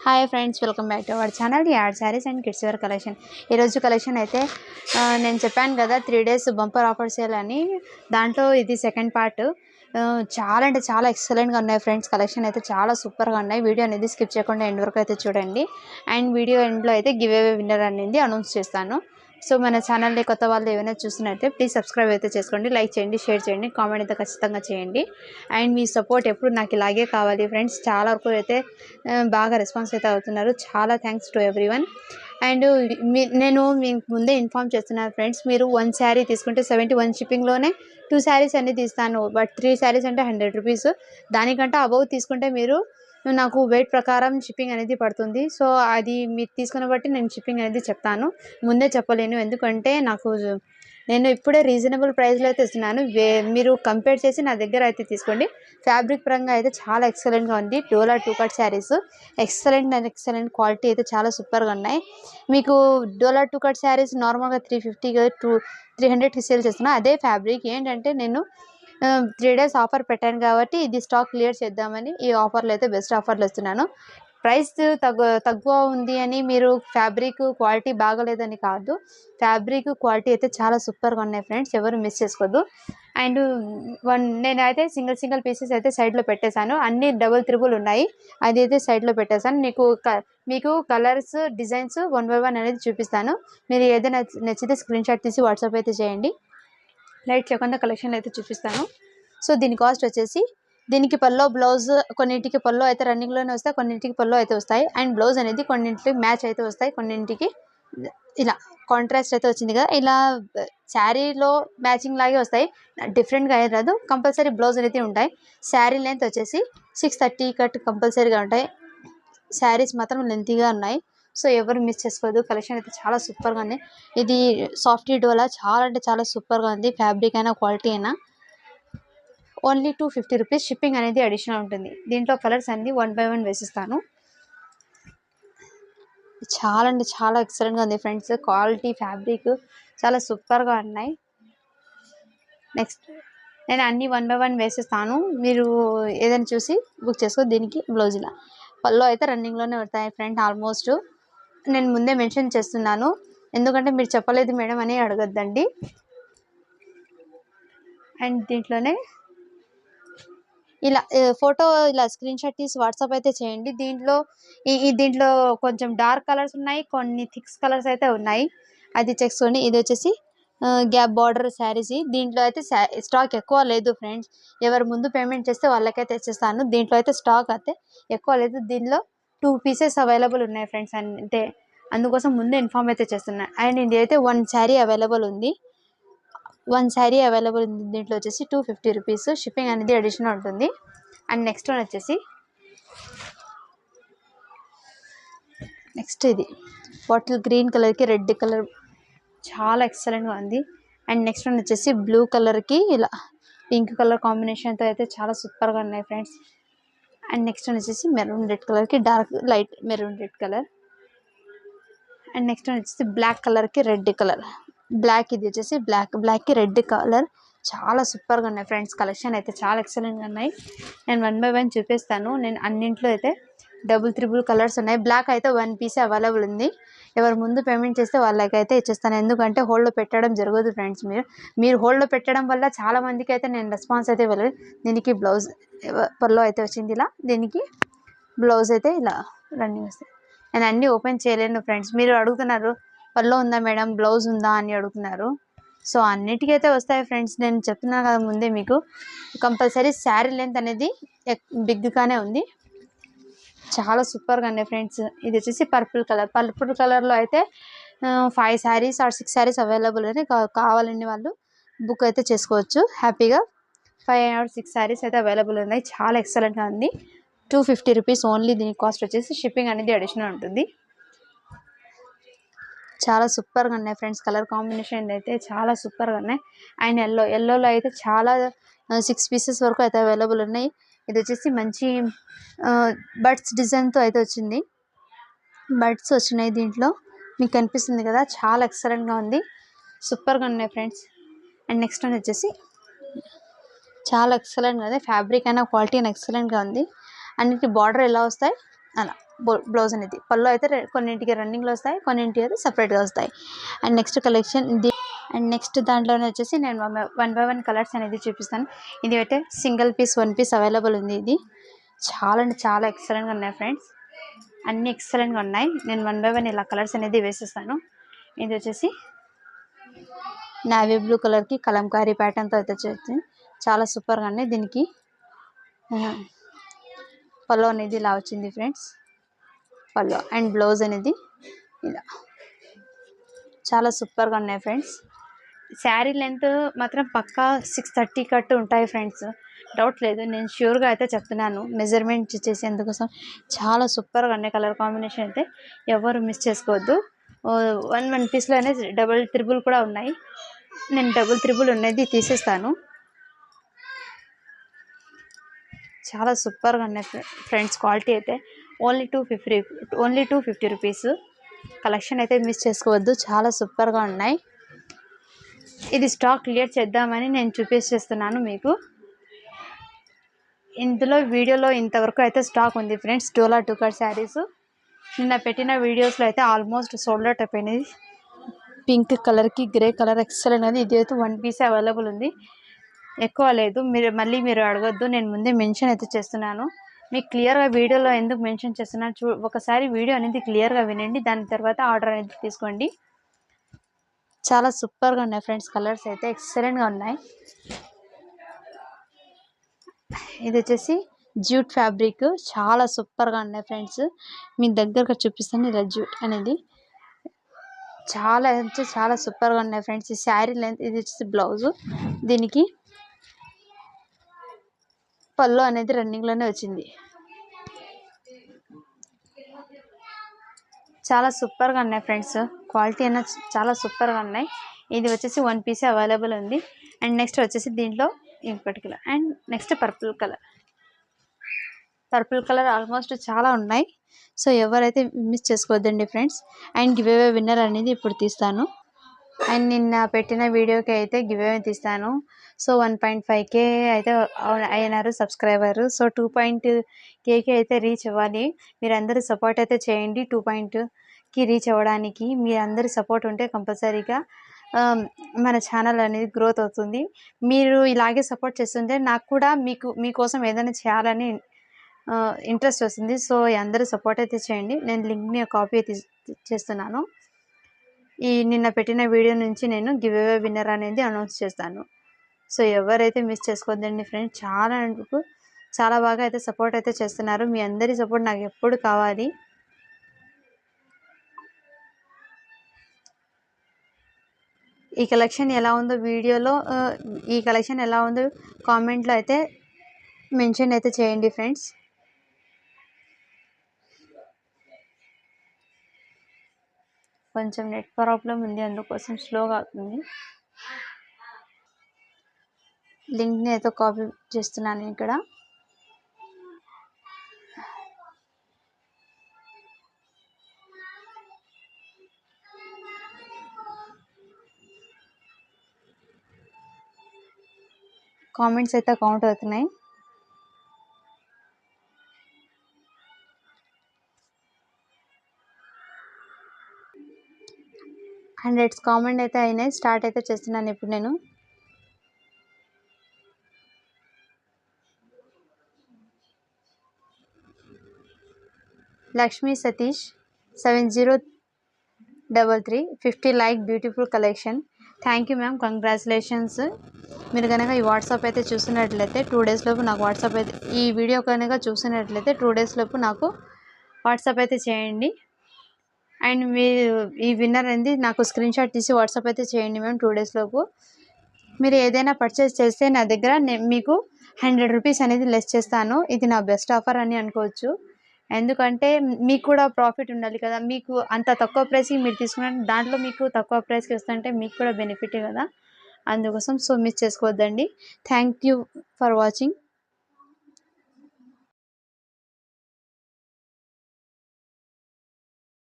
Hi friends, welcome back to our channel యాడ్ saris and kids wear collection. ఈరోజు collection అయితే నేను చెప్పాను కదా 3 days బంపర్ ఆఫర్ సేల్ అని. దాంట్లో ఇది సెకండ్ పార్ట్. చాలా అంటే చాలా ఎక్సలెంట్గా ఉన్నాయి ఫ్రెండ్స్. కలెక్షన్ అయితే చాలా సూపర్గా ఉన్నాయి. వీడియో అనేది స్కిప్ చేయకుండా ఎండ్ వరకు అయితే చూడండి. అండ్ వీడియో ఎండ్లో అయితే గివ్ అవే విన్నర్ అనేది అనౌన్స్ చేస్తాను. సో మన ఛానల్ని కొత్త వాళ్ళు ఏమైనా చూస్తున్నట్టే ప్లీజ్ సబ్స్క్రైబ్ అయితే చేసుకోండి, లైక్ చేయండి, షేర్ చేయండి, కామెంట్ అయితే ఖచ్చితంగా చేయండి. అండ్ మీ సపోర్ట్ ఎప్పుడు నాకు ఇలాగే కావాలి ఫ్రెండ్స్. చాలా వరకు అయితే బాగా రెస్పాన్స్ అయితే అవుతున్నారు. చాలా థ్యాంక్స్ టు ఎవ్రీవన్. అండ్ నేను మీకు ముందే ఇన్ఫామ్ చేస్తున్నాను ఫ్రెండ్స్, మీరు 1 శారీ తీసుకుంటే 71 షిప్పింగ్లోనే 2 శారీస్ అన్నీ తీస్తాను. బట్ 3 శారీస్ అంటే 100 రూపీస్. దానికంటే అబౌవ్ తీసుకుంటే మీరు నాకు వెయిట్ ప్రకారం షిప్పింగ్ అనేది పడుతుంది. సో అది మీరు తీసుకున్న బట్టి నేను షిప్పింగ్ అనేది చెప్తాను. ముందే చెప్పలేను, ఎందుకంటే నేను ఇప్పుడే రీజనబుల్ ప్రైస్లో అయితే ఇస్తున్నాను. మీరు కంపేర్ చేసి నా దగ్గర అయితే తీసుకోండి. ఫ్యాబ్రిక్ పరంగా అయితే చాలా ఎక్సలెంట్గా ఉంది. డోలా 2 కట్ శారీస్ ఎక్సలెంట్ క్వాలిటీ అయితే చాలా సూపర్గా ఉన్నాయి. మీకు డోలా 2 కట్ శారీస్ నార్మల్గా 350 300కి సేల్ చేస్తున్నాను. అదే ఫ్యాబ్రిక్ ఏంటంటే నేను 3 days ఆఫర్ పెట్టాను కాబట్టి ఇది స్టాక్ క్లియర్ చేద్దామని ఈ ఆఫర్లో అయితే బెస్ట్ ఆఫర్లు ఇస్తున్నాను. ప్రైస్ తక్కువ ఉంది అని మీరు ఫ్యాబ్రిక్ క్వాలిటీ బాగలేదని కాదు, ఫ్యాబ్రిక్ క్వాలిటీ అయితే చాలా సూపర్గా ఉన్నాయి ఫ్రెండ్స్. ఎవరు మిస్ చేసుకోవద్దు. అండ్ నేనైతే సింగిల్ పీసెస్ అయితే సైడ్లో పెట్టేశాను. అన్ని డబుల్ త్రిబుల్ ఉన్నాయి, అది అయితే సైడ్లో పెట్టేశాను. మీకు కలర్స్ డిజైన్స్ 1 by 1 అనేది చూపిస్తాను. మీరు ఏదైనా నచ్చితే స్క్రీన్ షాట్ తీసి వాట్సాప్ అయితే చేయండి. లైట్ చేయకుండా కలెక్షన్ అయితే చూపిస్తాను. సో దీని కాస్ట్ వచ్చేసి, దీనికి పల్లో బ్లౌజ్ కొన్నింటికి పల్లో అయితే రన్నింగ్లోనే వస్తాయి, కొన్నింటికి పల్లో అయితే వస్తాయి. అండ్ బ్లౌజ్ అనేది కొన్నింటికి మ్యాచ్ అయితే వస్తాయి, కొన్నింటికి ఇలా కాంట్రాస్ట్ అయితే వచ్చింది కదా, ఇలా శారీలో మ్యాచింగ్ లాగే వస్తాయి. డిఫరెంట్గా అయితే రాదు. కంపల్సరీ బ్లౌజ్ అనేది ఉంటాయి. శారీ లెంత్ వచ్చేసి 630 కట్ కంపల్సరీగా ఉంటాయి. శారీస్ మాత్రం లెంతీగా ఉన్నాయి. సో ఎవరు మిస్ చేసుకోవద్దు. కలెక్షన్ అయితే చాలా సూపర్గా ఉంది. ఇది సాఫ్ట్ డోలా చాలా అంటే చాలా సూపర్గా ఉంది. ఫ్యాబ్రిక్ అయినా క్వాలిటీ అయినా. ఓన్లీ 250 రూపీస్ షిప్పింగ్ అనేది అడిషనల్ ఉంటుంది. దీంట్లో కలర్స్ అన్ని 1 by 1 వేసిస్తాను. చాలా అంటే చాలా ఎక్సలెంట్గా ఉంది ఫ్రెండ్స్. క్వాలిటీ ఫ్యాబ్రిక్ చాలా సూపర్గా ఉన్నాయి. నెక్స్ట్ నేను అన్ని 1 by 1 వేసిస్తాను. మీరు ఏదైనా చూసి బుక్ చేసుకో. దీనికి బ్లౌజ్ ఇలా పళ్ళు అయితే రన్నింగ్లోనే వస్తాయి ఫ్రెండ్. ఆల్మోస్ట్ నేను ముందే మెన్షన్ చేస్తున్నాను, ఎందుకంటే మీరు చెప్పలేదు మేడం అని అడగద్దండి. అండ్ దీంట్లోనే ఇలా ఫోటో ఇలా స్క్రీన్ షాట్ తీసి వాట్సాప్ అయితే చేయండి. దీంట్లో కొంచెం డార్క్ కలర్స్ ఉన్నాయి, కొన్ని థిక్స్ కలర్స్ అయితే ఉన్నాయి, అది చేసుకోండి. ఇది వచ్చేసి గ్యాప్ బార్డర్ శారీస్. దీంట్లో అయితే స్టాక్ ఎక్కువ లేదు ఫ్రెండ్స్. ఎవరు ముందు పేమెంట్ చేస్తే వాళ్ళకైతే ఇచ్చేస్తాను. దీంట్లో అయితే స్టాక్ అయితే ఎక్కువ లేదు. దీనిలో 2 pieces అవైలబుల్ ఉన్నాయి ఫ్రెండ్స్. అంటే అందుకోసం ముందే ఇన్ఫామ్ అయితే చేస్తున్నాను. అండ్ ఇది అయితే 1 శారీ అవైలబుల్ ఉంది. 1 శారీ అవైలబుల్ ఉంది. దీంట్లో వచ్చేసి 250 రూపీస్ షిప్పింగ్ అనేది అడిషనల్ ఉంటుంది. అండ్ నెక్స్ట్ వన్ వచ్చేసి, నెక్స్ట్ ఇది బాటిల్ గ్రీన్ కలర్కి రెడ్ కలర్ చాలా ఎక్సలెంట్గా ఉంది. అండ్ నెక్స్ట్ వన్ వచ్చేసి బ్లూ కలర్కి ఇలా పింక్ కలర్ కాంబినేషన్తో అయితే చాలా సూపర్గా ఉన్నాయి ఫ్రెండ్స్. అండ్ నెక్స్ట్ వన్ వచ్చేసి మెరూన్ రెడ్ కలర్కి dark light maroon red colour. And next one వచ్చేసి బ్లాక్ కలర్కి రెడ్ కలర్. బ్లాక్, ఇది వచ్చేసి బ్లాక్కి రెడ్ కలర్. చాలా సూపర్గా ఉన్నాయి ఫ్రెండ్స్. కలెక్షన్ అయితే చాలా ఎక్సలెంట్గా ఉన్నాయి. నేను 1 by 1 చూపిస్తాను. నేను అన్నింట్లో అయితే డబుల్ త్రిబుల్ కలర్స్ ఉన్నాయి. బ్లాక్ అయితే 1 piece అవైలబుల్ ఉంది. ఎవరు ముందు పేమెంట్ చేస్తే వాళ్ళకైతే ఇచ్చేస్తాను, ఎందుకంటే హోల్డ్లో పెట్టడం జరగదు ఫ్రెండ్స్. మీరు హోల్డ్లో పెట్టడం వల్ల చాలా మందికి అయితే నేను రెస్పాన్స్ అయితే ఇవ్వలేదు. దీనికి బ్లౌజ్ పల్లో అయితే వచ్చింది ఇలా, దీనికి బ్లౌజ్ అయితే ఇలా రన్నింగ్ వస్తాయి. నేను అన్నీ ఓపెన్ చేయలేను ఫ్రెండ్స్. మీరు అడుగుతున్నారు పల్లో ఉందా మేడం, బ్లౌజ్ ఉందా అని అడుగుతున్నారు. సో అన్నిటికైతే వస్తాయి ఫ్రెండ్స్. నేను చెప్తున్నాను కదా ముందే మీకు. కంపల్సరీ శారీ లెంత్ అనేది బిగ్గానే ఉంది. చాలా సూపర్గా ఉన్నాయి ఫ్రెండ్స్. ఇది వచ్చేసి పర్పుల్ కలర్లో అయితే 5 శారీస్ ఆర్ 6 శారీస్ అవైలబుల్ అని. కావాలని వాళ్ళు బుక్ అయితే చేసుకోవచ్చు హ్యాపీగా. 5 or 6 శారీస్ అయితే అవైలబుల్ ఉన్నాయి. చాలా ఎక్సలెంట్గా ఉంది. 250 రూపీస్ ఓన్లీ. దీని కాస్ట్ వచ్చేసి షిప్పింగ్ అనేది అడిషనల్ ఉంటుంది. చాలా సూపర్గా ఉన్నాయి ఫ్రెండ్స్. కలర్ కాంబినేషన్ అయితే చాలా సూపర్గా ఉన్నాయి. అండ్ ఎల్లోలో అయితే చాలా 6 pieces వరకు అయితే అవైలబుల్ ఉన్నాయి. ఇది వచ్చేసి మంచి బర్డ్స్ డిజైన్తో అయితే వచ్చింది. బర్డ్స్ వచ్చినాయి దీంట్లో, మీకు కనిపిస్తుంది కదా. చాలా ఎక్సలెంట్గా ఉంది, సూపర్గా ఉన్నాయి ఫ్రెండ్స్. అండ్ నెక్స్ట్ వన్ వచ్చేసి చాలా ఎక్సలెంట్గా ఉంది. ఫ్యాబ్రిక్ అయినా క్వాలిటీ అయినా ఎక్సలెంట్గా ఉంది. అన్నిటి బార్డర్ ఎలా వస్తాయి అలా బ్లౌజ్ అనేది. పళ్ళు అయితే కొన్నింటికి రన్నింగ్లో వస్తాయి, కొన్నింటికి అయితే సపరేట్గా వస్తాయి. అండ్ నెక్స్ట్ కలెక్షన్ ఇది. అండ్ నెక్స్ట్ దాంట్లోనే వచ్చేసి నేను 1 by 1 కలర్స్ అనేది చూపిస్తాను. ఇది అయితే సింగిల్ పీస్ 1 పీస్ అవైలబుల్ ఉంది. ఇది చాలా అంటే చాలా ఎక్సలెంట్గా ఉన్నాయి ఫ్రెండ్స్, అన్ని ఎక్సలెంట్గా ఉన్నాయి. నేను 1 by 1 ఇలా కలర్స్ అనేది వేసేస్తాను. ఇది వచ్చేసి నావీ బ్లూ కలర్కి కలంకారీ ప్యాటర్న్తో అయితే వచ్చేసి చాలా సూపర్గా ఉన్నాయి. దీనికి పళ్ళు అనేది ఇలా వచ్చింది ఫ్రెండ్స్, పళ్ళు అండ్ బ్లౌజ్ అనేది ఇలా చాలా సూపర్గా ఉన్నాయి ఫ్రెండ్స్. శారీ లెంత్ మాత్రం పక్కా 630 కట్ ఉంటాయి ఫ్రెండ్స్, డౌట్ లేదు. నేను ష్యూర్గా అయితే చెప్తున్నాను, మెజర్మెంట్ చేసి అందుకోసం చాలా సూపర్గా ఉన్నాయి. కలర్ కాంబినేషన్ అయితే ఎవరు మిస్ చేసుకోవద్దు. 1 పీస్లోనే డబుల్ త్రిబుల్ కూడా ఉన్నాయి. నేను డబుల్ త్రిబుల్ ఉన్నది తీసేస్తాను. చాలా సూపర్గా ఉన్నాయి ఫ్రెండ్స్. క్వాలిటీ అయితే ఓన్లీ 250 రూపీస్. కలెక్షన్ అయితే మిస్ చేసుకోవద్దు, చాలా సూపర్గా ఉన్నాయి. ఇది స్టాక్ క్లియర్ చేద్దామని నేను చూపించేస్తున్నాను మీకు. ఇందులో వీడియోలో ఇంతవరకు అయితే స్టాక్ ఉంది ఫ్రెండ్స్. డోలా 2 కట్ శారీస్ నిన్న పెట్టిన వీడియోస్లో అయితే ఆల్మోస్ట్ సోల్డ్ అవుట్ అయిపోయినాయి. పింక్ కలర్కి గ్రే కలర్ ఎక్సలెంట్ ఉంది. ఇది అయితే 1 పీస్ అవైలబుల్ ఉంది, ఎక్కువ లేదు. మీరు అడగొద్దు, నేను ముందే మెన్షన్ అయితే చేస్తున్నాను. మీకు క్లియర్గా వీడియోలో ఎందుకు మెన్షన్ చేస్తున్నాను ఒకసారి వీడియో అనేది క్లియర్గా వినండి, దాని తర్వాత ఆర్డర్ అనేది తీసుకోండి. చాలా సూపర్గా ఉన్నాయి ఫ్రెండ్స్, కలర్స్ అయితే ఎక్సలెంట్గా ఉన్నాయి. ఇది వచ్చేసి జ్యూట్ ఫ్యాబ్రిక్, చాలా సూపర్గా ఉన్నాయి ఫ్రెండ్స్. మీ దగ్గరగా చూపిస్తాను. ఇలా జ్యూట్ అనేది చాలా సూపర్గా ఉన్నాయి ఫ్రెండ్స్. ఈ శారీ లెంత్, ఇది వచ్చేసి బ్లౌజు, దీనికి పళ్ళు అనేది రన్నింగ్లోనే వచ్చింది. చాలా సూపర్గా ఉన్నాయి ఫ్రెండ్స్, క్వాలిటీ అయినా చాలా సూపర్గా ఉన్నాయి. ఇది వచ్చేసి 1 పీస్ అవైలబుల్ ఉంది. అండ్ నెక్స్ట్ వచ్చేసి దీంట్లో ఇంకోటి colour, and next purple colour almost చాలా ఉన్నాయి. సో ఎవరైతే మిస్ చేసుకోవద్దండి friends. And give away winner అనేది ఇప్పుడు తీస్తాను. అండ్ నిన్న పెట్టిన వీడియోకి అయితే గివ్ అవే తీస్తాను. సో 1.5K అయితే అయినారు సబ్స్క్రైబర్. సో 2.Kకి అయితే రీచ్ అవ్వాలి. మీరందరూ సపోర్ట్ అయితే చేయండి. 2.కి రీచ్ అవ్వడానికి మీరందరి సపోర్ట్ ఉంటే కంపల్సరీగా మన ఛానల్ అనేది గ్రోత్ అవుతుంది. మీరు ఇలాగే సపోర్ట్ చేస్తుంటే నాకు కూడా మీకోసం ఏదైనా చేయాలని ఇంట్రెస్ట్ వస్తుంది. సో అందరూ సపోర్ట్ అయితే చేయండి. నేను లింక్ని కాపీ అయితే చేస్తున్నాను. ఈ నిన్న పెట్టిన వీడియో నుంచి నేను గివ్ అవే విన్నర్ అనేది అనౌన్స్ చేస్తాను. సో ఎవరైతే మిస్ చేసుకోవద్దండి ఫ్రెండ్స్. చాలా బాగా అయితే సపోర్ట్ అయితే చేస్తున్నారు. మీ అందరి సపోర్ట్ నాకు ఎప్పుడు కావాలి. ఈ కలెక్షన్ ఎలా ఉందో కామెంట్లో అయితే మెన్షన్ అయితే చేయండి ఫ్రెండ్స్. కొంచెం నెట్ ప్రాబ్లం ఉంది, అందుకోసం స్లోగా అవుతుంది. లింక్ని అయితే కాపీ చేస్తున్నాను ఇక్కడ. కామెంట్స్ అయితే కౌంట్ అవుతున్నాయి. 100 కామెంట్ అయితే అయినాయి. స్టార్ట్ అయితే చేస్తున్నాను ఇప్పుడు నేను. Lakshmi Satish 7033 50 like beautiful collection. Thank you ma'am, congratulations. మీరు కనుక ఈ వాట్సాప్ అయితే చూసినట్లయితే 2 days లోపు నాకు వాట్సాప్ అయితే, ఈ వీడియో కనుక చూసినట్లయితే 2 days లోపు నాకు వాట్సాప్ అయితే చేయండి. అండ్ మీరు ఈ విన్నర్ అనేది నాకు స్క్రీన్ షాట్ తీసి వాట్సాప్ అయితే చేయండి మ్యామ్ 2 days లోపు. మీరు ఏదైనా పర్చేస్ చేస్తే నా దగ్గర మీకు 100 రూపీస్ అనేది లెస్ చేస్తాను. ఇది నా బెస్ట్ ఆఫర్ అని అనుకోవచ్చు. ఎందుకంటే మీకు కూడా ప్రాఫిట్ ఉండాలి కదా. మీకు అంత తక్కువ ప్రైస్కి మీరు తీసుకున్న దాంట్లో మీకు తక్కువ ప్రైస్కి వస్తుంటే మీకు కూడా బెనిఫిటే కదా, అందుకోసం. సో మిస్ చేసుకోవద్దండి. Thank you for watching.